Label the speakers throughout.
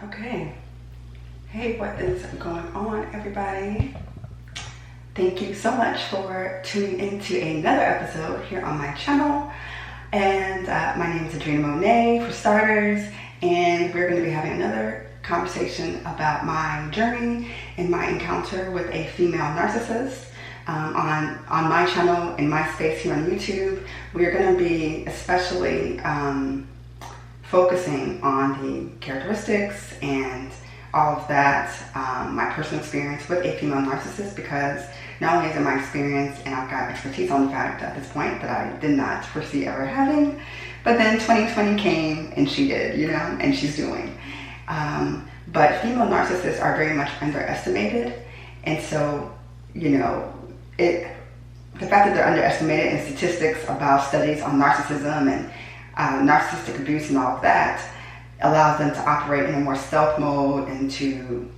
Speaker 1: Okay. Hey, what is going on, everybody? Thank you so much for tuning into another episode here on my channel. And my name is Adrena Monet, for starters, and we're going to be having another conversation about my journey and my encounter with a female narcissist. On my channel, in my space here on YouTube, we're going to be especially focusing on the characteristics and all of that, my personal experience with a female narcissist, because not only is it my experience and I've got expertise on the fact at this point that I did not foresee ever having, but then 2020 came and she did, and she's doing. But female narcissists are very much underestimated, and so, the fact that they're underestimated in statistics about studies on narcissism and narcissistic abuse and all of that allows them to operate in a more stealth mode and to,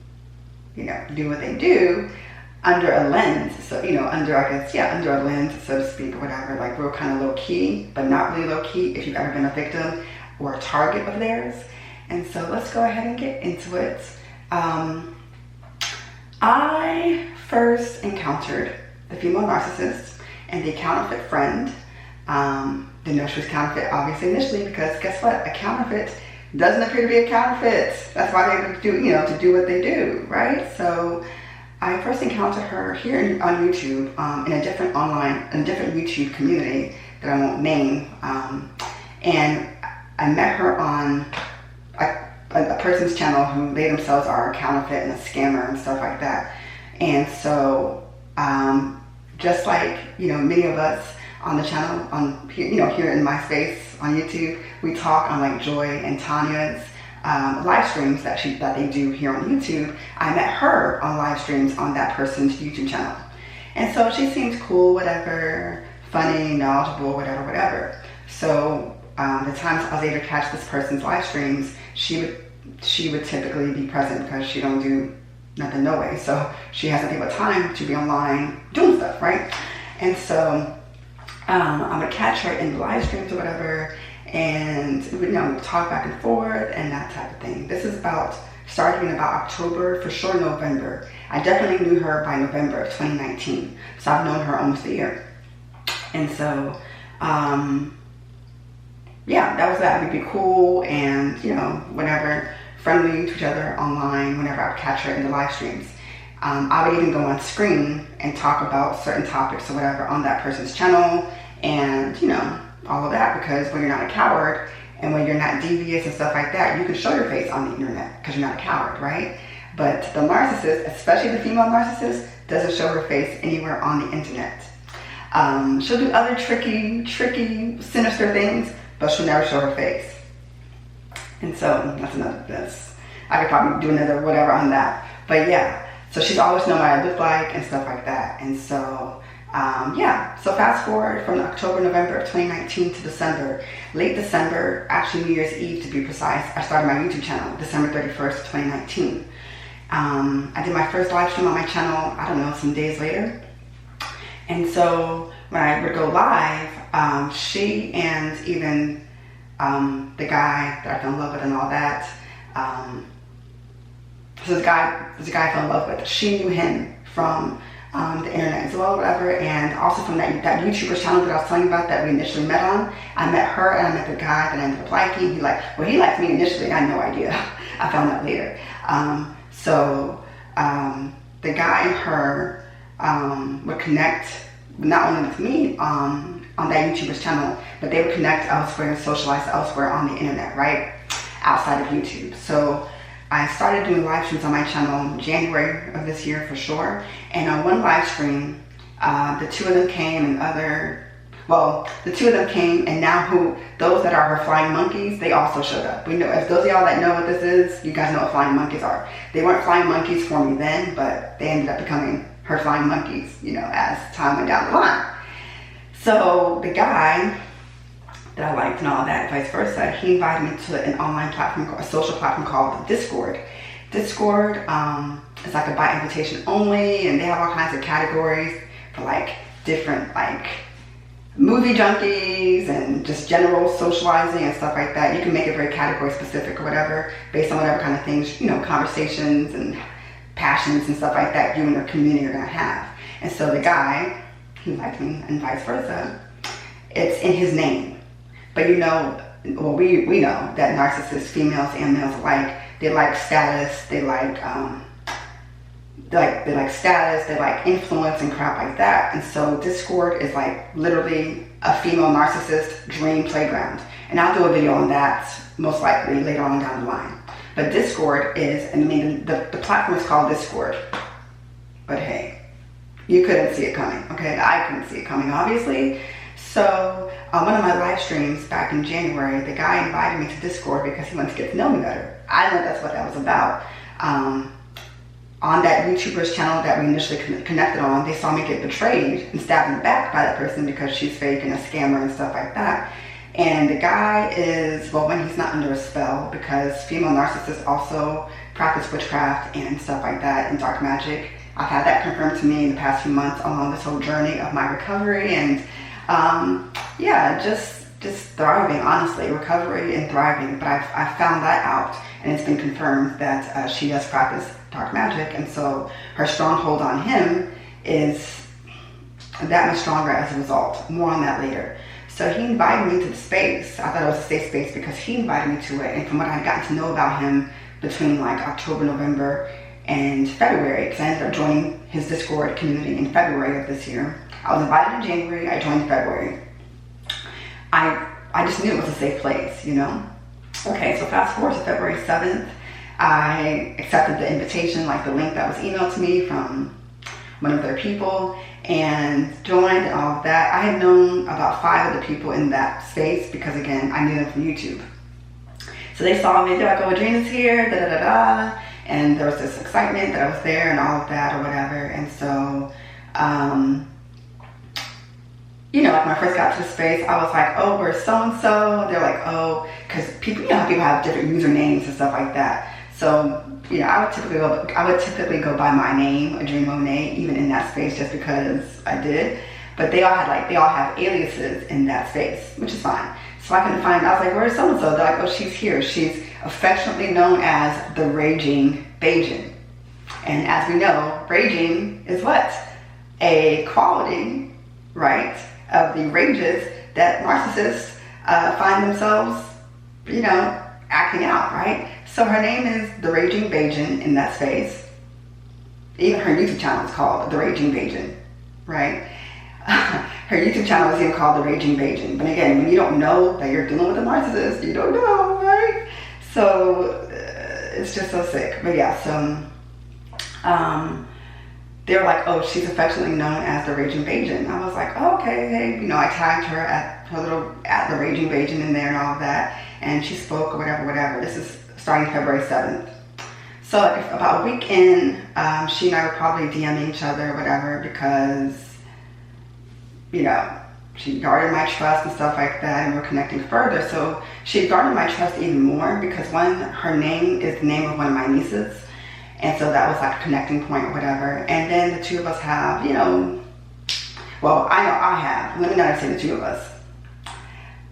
Speaker 1: do what they do under a lens. So, under a lens, so to speak, or whatever, like real kind of low key, but not really low key if you've ever been a victim or a target of theirs. And so let's go ahead and get into it. I first encountered the female narcissist and the counterfeit friend. Didn't know she was counterfeit, obviously, initially, because guess what? A counterfeit doesn't appear to be a counterfeit. That's why they do, to do what they do, right? So I first encountered her here on YouTube, in a different YouTube community that I won't name. And I met her on a person's channel who they themselves are a counterfeit and a scammer and stuff like that. And so, just like, many of us on the channel, here in my space on YouTube, we talk on like Joy and Tanya's live streams that they do here on YouTube. I met her on live streams on that person's YouTube channel. And so she seemed cool, whatever, funny, knowledgeable, whatever. So the times I was able to catch this person's live streams, she would typically be present because she don't do nothing no way. So she has nothing but time to be online doing stuff, right? And so I would catch her in the live streams or whatever, and we would talk back and forth and that type of thing. This is starting in about October, for sure November. I definitely knew her by November of 2019. So I've known her almost a year. And so, that was that. We'd be cool and, whatever, friendly to each other online whenever I would catch her in the live streams. I would even go on screen and talk about certain topics or whatever on that person's channel and, all of that, because when you're not a coward and when you're not devious and stuff like that, you can show your face on the internet because you're not a coward, right? But the narcissist, especially the female narcissist, doesn't show her face anywhere on the internet. She'll do other tricky, sinister things, but she'll never show her face. And so that's I could probably do another whatever on that. But yeah, so she's always known what I look like and stuff like that. And so, so fast forward from October, November of 2019 to December, late December, actually New Year's Eve to be precise, I started my YouTube channel, December 31st, 2019. I did my first live stream on my channel, I don't know, some days later. And so when I would go live, she and even the guy that I fell in love with and all that, so the guy I fell in love with, she knew him from the internet as well, whatever, and also from that YouTuber's channel that I was telling you about that we initially met on. I met her and I met the guy that I ended up liking. He liked me initially, I had no idea. I found out later. The guy and her would connect not only with me on that YouTuber's channel, but they would connect elsewhere and socialize elsewhere on the internet, right? Outside of YouTube. So I started doing live streams on my channel in January of this year for sure. And on one live stream, the two of them came and now those that are her flying monkeys, they also showed up. We know, if those of y'all that know what this is, you guys know what flying monkeys are. They weren't flying monkeys for me then, but they ended up becoming her flying monkeys, as time went down the line. So the guy that I liked and all that, vice versa, he invited me to an online platform, a social platform called Discord. Discord is like a by invitation only, and they have all kinds of categories for like different movie junkies and just general socializing and stuff like that. You can make it very category specific or whatever, based on whatever kind of things, you know, conversations and passions and stuff like that you and your community are gonna have. And so the guy, he liked me and vice versa. It's in his name. But you know, well, we know that narcissists, females and males alike, they like status, they like status, they like influence and crap like that. And so Discord is like literally a female narcissist dream playground. And I'll do a video on that most likely later on down the line. But Discord is, I mean, the platform is called Discord. But hey, you couldn't see it coming, okay? I couldn't see it coming, obviously. So on one of my live streams back in January, the guy invited me to Discord because he wanted to get to know me better. I know that's what that was about. On that YouTuber's channel that we initially connected on, they saw me get betrayed and stabbed in the back by that person because she's fake and a scammer and stuff like that. And the guy is, well, when he's not under a spell, because female narcissists also practice witchcraft and stuff like that and dark magic. I've had that confirmed to me in the past few months along this whole journey of my recovery and yeah, just thriving, honestly, recovery and thriving. But I've found that out, and it's been confirmed that she does practice dark magic, and so her stronghold on him is that much stronger as a result. More on that later. So he invited me to the space. I thought it was a safe space because he invited me to it, and from what I had gotten to know about him between like October, November, and February, because I ended up joining his Discord community in February of this year. I was invited in January, I joined in February. I just knew it was a safe place, you know? Okay, so fast forward to February 7th, I accepted the invitation, like the link that was emailed to me from one of their people, and joined and all of that. I had known about 5 of the people in that space because, again, I knew them from YouTube. So they saw me, they're like, oh, Adrina's here, da da da da, and there was this excitement that I was there and all of that or whatever. And so, you know, like when I first got to the space, I was like, oh, we're so-and-so. They're like, oh, because people, you know how people have different usernames and stuff like that. So, you know, I would typically go by my name, Adrina Monet, even in that space, just because I did. But they all have aliases in that space, which is fine. So I couldn't find, I was like, where's so-and-so? They're like, oh, she's here. She's affectionately known as the Raging Bajan. And as we know, raging is what? A quality, right, of the rages that narcissists find themselves, you know, acting out, right? So her name is the Raging Bajan in that space. Even her YouTube channel is called the Raging Bajan, right? Her YouTube channel is even called the Raging Bajan. But again, when you don't know that you're dealing with a narcissist, you don't know, right? So it's just so sick. But yeah, so they were like, oh, she's affectionately known as the Raging Bajan. I was like, oh, okay, hey, you know, I tagged her at the Raging Bajan in there and all of that, and she spoke or whatever. This is starting February 7th. So like about a week in, she and I were probably DMing each other or whatever because, you know, she guarded my trust and stuff like that, and we're connecting further. So she guarded my trust even more because one, her name is the name of one of my nieces. And so that was like a connecting point or whatever. And then the two of us have, you know, well, I know I have, let me not say the two of us.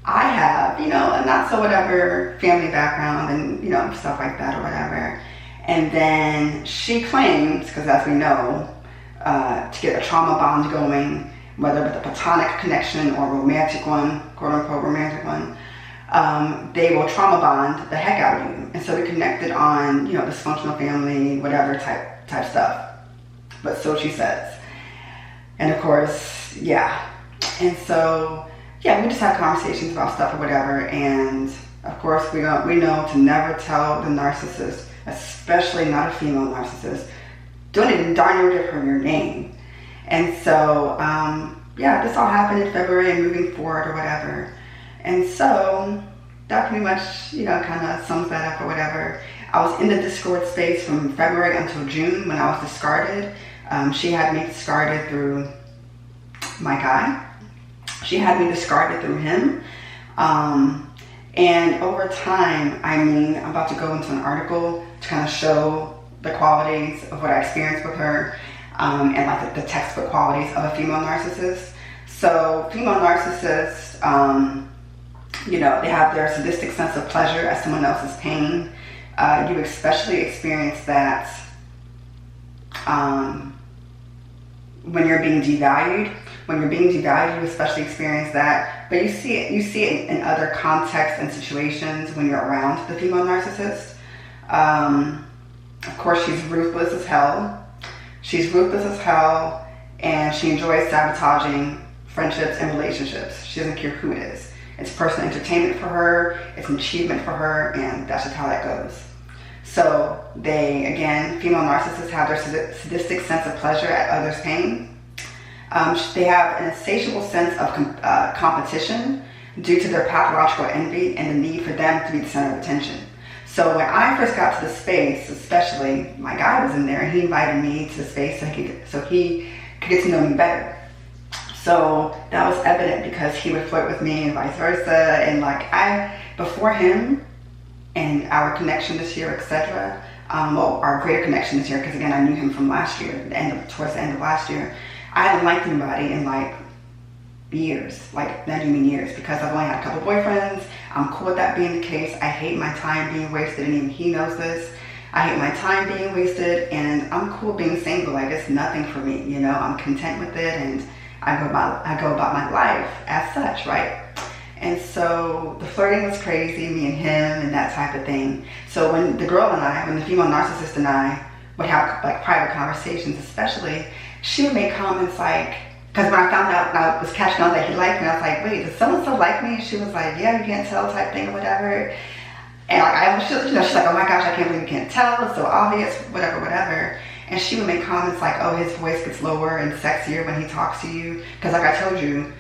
Speaker 1: I have, you know, a not so whatever family background and, you know, stuff like that or whatever. And then she claims, because as we know, to get a trauma bond going, whether with a platonic connection or a romantic one, quote unquote romantic one, they will trauma bond the heck out of you. And so we connected on, you know, dysfunctional family, whatever type stuff. But so she says. And of course, yeah. And so, yeah, we just have conversations about stuff or whatever. And of course, we know to never tell the narcissist, especially not a female narcissist, don't even darn near give her your name. And so, yeah, this all happened in February and moving forward or whatever. And so that pretty much, you know, kind of sums that up or whatever. I was in the Discord space from February until June when I was discarded. She had me discarded through my guy. She had me discarded through him. And over time, I mean, I'm about to go into an article to kind of show the qualities of what I experienced with her and like the textbook qualities of a female narcissist. So female narcissists, you know, they have their sadistic sense of pleasure at someone else's pain. You especially experience that when you're being devalued. When you're being devalued, you especially experience that. But you see it in other contexts and situations when you're around the female narcissist. Of course, she's ruthless as hell. She's ruthless as hell, and she enjoys sabotaging friendships and relationships. She doesn't care who it is. It's personal entertainment for her, it's an achievement for her, and that's just how that goes. So they, again, female narcissists have their sadistic sense of pleasure at others' pain. They have an insatiable sense of competition due to their pathological envy and the need for them to be the center of attention. So when I first got to the space, especially, my guy was in there and he invited me to the space so he could get to know me better. So that was evident because he would flirt with me and vice versa. And like before him and our connection this year, etc. Well, our greater connection this year, because again, I knew him from last year, towards the end of last year. I hadn't liked anybody in like years, like not even years, because I've only had a couple boyfriends. I'm cool with that being the case. I hate my time being wasted, and even he knows this. I hate my time being wasted, and I'm cool being single. Like, it's nothing for me, you know. I'm content with it, and I go about my life as such, right? And so the flirting was crazy, me and him, and that type of thing. So when the female narcissist and I would have like private conversations, especially, she would make comments like, because when I found out and I was catching on that he liked me, I was like, wait, does someone still like me? She was like, yeah, you can't tell type thing or whatever. And like, she's like, oh my gosh, I can't believe you can't tell. It's so obvious, whatever. And she would make comments like, oh, his voice gets lower and sexier when he talks to you. Because like I told you,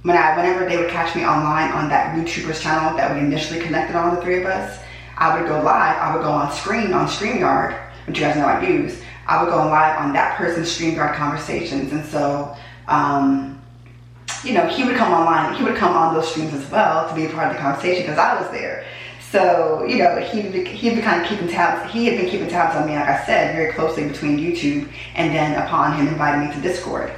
Speaker 1: whenever they would catch me online on that YouTuber's channel that we initially connected on, the three of us, I would go live. I would go on StreamYard, which you guys know I use. I would go live on that person's StreamYard conversations. And so, you know, he would come online. He would come on those streams as well to be a part of the conversation because I was there. So, you know, he'd be kind of keeping tabs. He had been keeping tabs on me, like I said, very closely between YouTube and then upon him inviting me to Discord.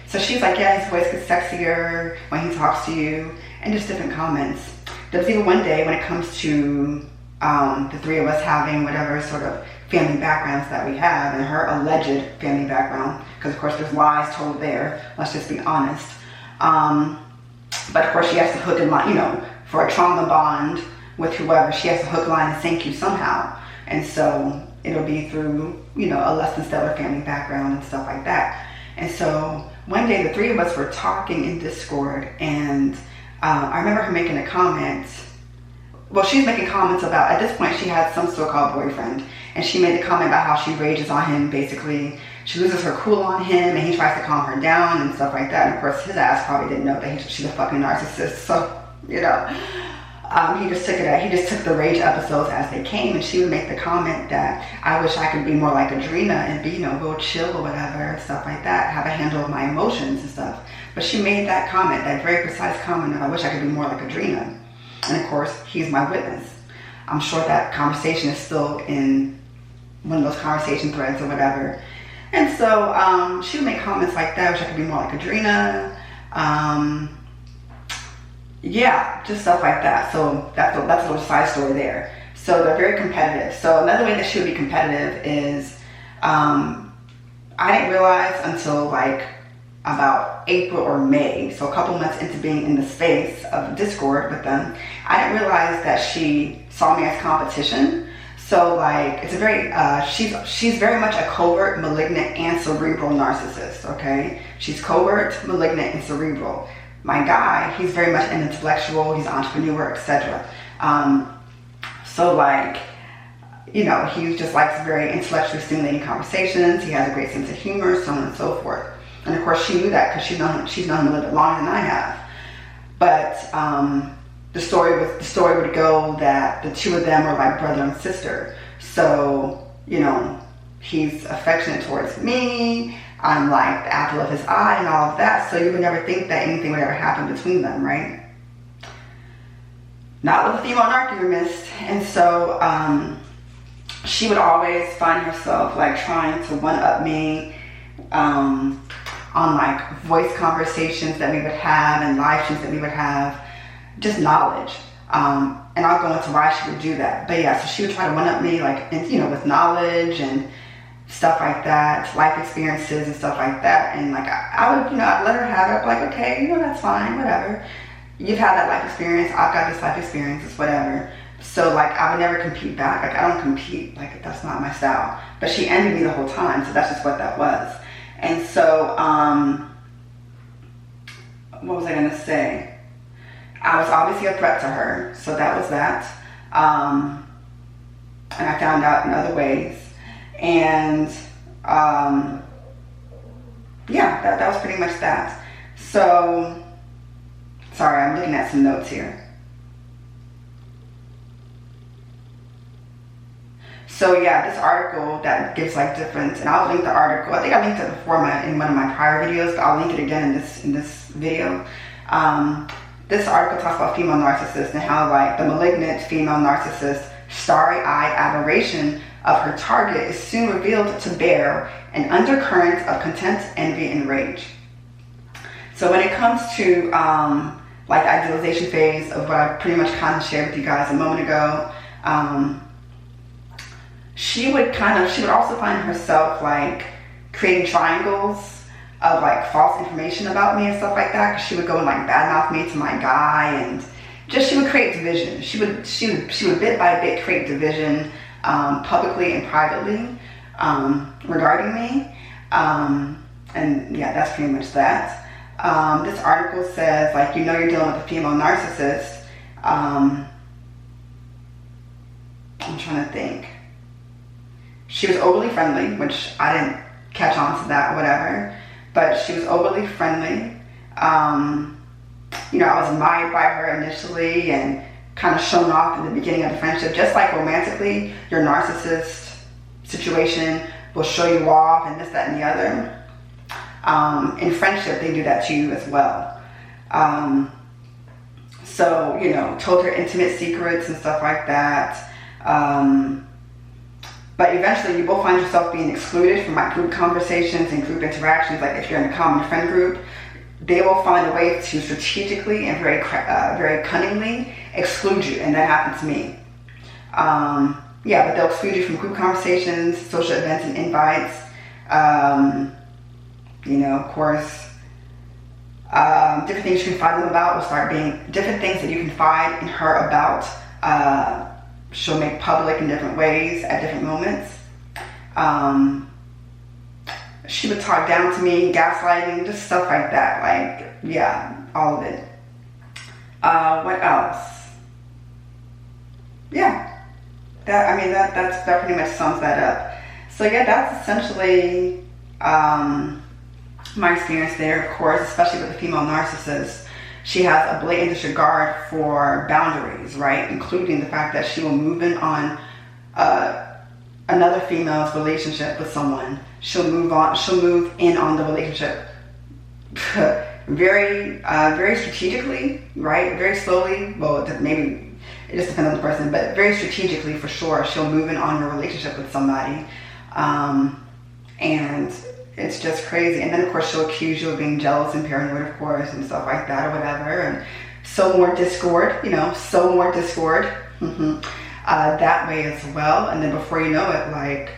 Speaker 1: So she's like, yeah, his voice gets sexier when he talks to you, and just different comments. There was even one day when it comes to the three of us having whatever sort of family backgrounds that we have, and her alleged family background, because of course there's lies told there, let's just be honest. But of course she has to hook and line, you know, for a trauma bond with whoever, she has to hook, line, and sink you somehow. And so it'll be through, you know, a less than stellar family background and stuff like that. And so one day the three of us were talking in Discord, and I remember her making a comment. Well, she's making comments about, at this point she had some so-called boyfriend, and she made a comment about how she rages on him. Basically, she loses her cool on him, and he tries to calm her down and stuff like that. And of course, his ass probably didn't know that she's a fucking narcissist. So, you know, he just took the rage episodes as they came, and she would make the comment that I wish I could be more like Adrena and be, you know, real chill or whatever, stuff like that, have a handle of my emotions and stuff. But she made that comment, that very precise comment of I wish I could be more like Adrena. And of course, he's my witness. I'm sure that conversation is still in one of those conversation threads or whatever. And so she would make comments like that, I wish I could be more like Adrena. Yeah, just stuff like that. So that's a little side story there. So they're very competitive. So another way that she would be competitive is, I didn't realize until like about April or May, so a couple months into being in the space of Discord with them, I didn't realize that she saw me as competition. So like, it's a very, she's very much a covert, malignant, and cerebral narcissist, okay? She's covert, malignant, and cerebral. My guy, he's very much an intellectual, he's an entrepreneur, etc. So like, you know, he just likes very intellectually stimulating conversations. He has a great sense of humor, so on and so forth. And of course she knew that because she's known him a little bit longer than I have. But the story would go that the two of them are like brother and sister. So, you know, he's affectionate towards me. I'm like the apple of his eye and all of that. So you would never think that anything would ever happen between them, right? Not with a female narc, you missed. And so she would always find herself like trying to one-up me on like voice conversations that we would have and live streams that we would have, just knowledge. And I'll go into why she would do that. But yeah, so she would try to one-up me, like, you know, with knowledge and stuff like that, life experiences and stuff like that. And like, I would, you know, I'd let her have it, like, okay, you know, that's fine, whatever. You've had that life experience, I've got this life experience, it's whatever. So like, I would never compete back. Like, I don't compete, like, that's not my style. But she envied me the whole time, so that's just what that was. And so, what was I gonna say? I was obviously a threat to her, so that was that. And I found out in other ways. And yeah, that was pretty much that. So, sorry, I'm looking at some notes here. So yeah, this article that gives like different, and I'll link the article. I think I linked it before in one of my prior videos, but I'll link it again in this video. This article talks about female narcissists and how like the malignant female narcissist starry-eyed adoration of her target is soon revealed to bear an undercurrent of contempt, envy, and rage. So when it comes to like the idealization phase of what I pretty much kind of shared with you guys a moment ago, she would also find herself like creating triangles of like false information about me and stuff like that, because she would go and like badmouth me to my guy, and just she would create division. She would bit by bit create division publicly and privately regarding me, and yeah, that's pretty much that. This article says like, you know, you're dealing with a female narcissist. I'm trying to think. She was overly friendly, which I didn't catch on to that or whatever. But she was overly friendly. You know, I was admired by her initially and kind of shown off in the beginning of the friendship. Just like romantically, your narcissist situation will show you off and this, that, and the other. In friendship, they do that to you as well. So, you know, told her intimate secrets and stuff like that. But eventually you will find yourself being excluded from like group conversations and group interactions. Like if you're in a common friend group, they will find a way to strategically and very cunningly exclude you. And that happened to me. Yeah, but they'll exclude you from group conversations, social events and invites. You know, of course, different things you confide in them about will start being different things that you confide in her about. She'll make public in different ways at different moments. She would talk down to me, gaslighting, just stuff like that. Like, yeah, all of it. What else? Yeah, that pretty much sums that up. So yeah, that's essentially my experience there. Of course, especially with the female narcissist. She has a blatant disregard for boundaries, right? Including the fact that she will move in on another female's relationship with someone. She'll move in on the relationship very strategically, right? Very slowly. Well, maybe it just depends on the person, but very strategically for sure. She'll move in on your relationship with somebody. And it's just crazy. And then of course she'll accuse you of being jealous and paranoid, of course, and stuff like that or whatever, and sow more discord, you know, sow more discord that way as well. And then before you know it, like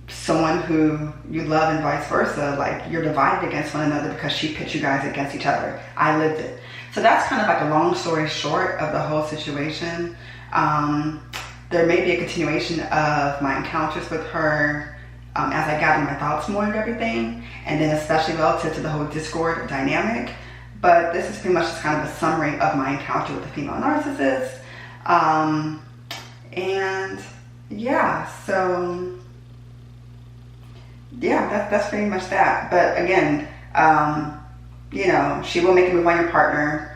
Speaker 1: someone who you love and vice versa, like you're divided against one another because she pit you guys against each other. I lived it. So that's kind of like a long story short of the whole situation. There may be a continuation of my encounters with her as I gather my thoughts more and everything, and then especially relative to the whole discord dynamic. But this is pretty much just kind of a summary of my encounter with the female narcissist. And yeah, so yeah, that's pretty much that. But again, you know, she will make a move on your partner.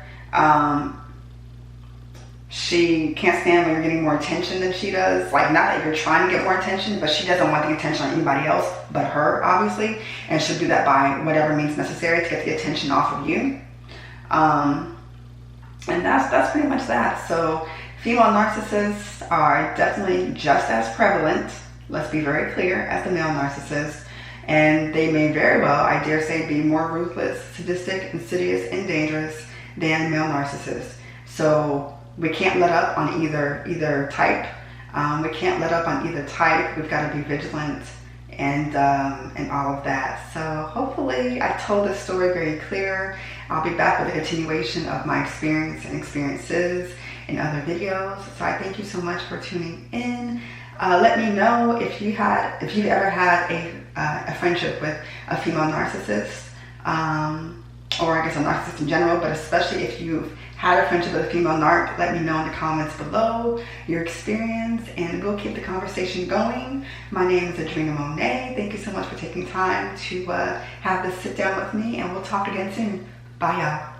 Speaker 1: She can't stand when you're getting more attention than she does. Like, not that you're trying to get more attention, but she doesn't want the attention on anybody else but her, obviously. And she'll do that by whatever means necessary to get the attention off of you. And that's pretty much that. So female narcissists are definitely just as prevalent, let's be very clear, as the male narcissists. And they may very well, I dare say, be more ruthless, sadistic, insidious, and dangerous than male narcissists. So we can't let up on either type. We can't let up on either type. We've got to be vigilant and all of that. So hopefully I told this story very clear. I'll be back with a continuation of my experience and experiences in other videos. So I thank you so much for tuning in. Let me know if you've ever had a friendship with a female narcissist, or I guess a narcissist in general, but especially if you've had a friendship with a female narc. Let me know in the comments below your experience, and we'll keep the conversation going. My name is Adrena Monet. Thank you so much for taking time to have this sit down with me, and we'll talk again soon. Bye, y'all.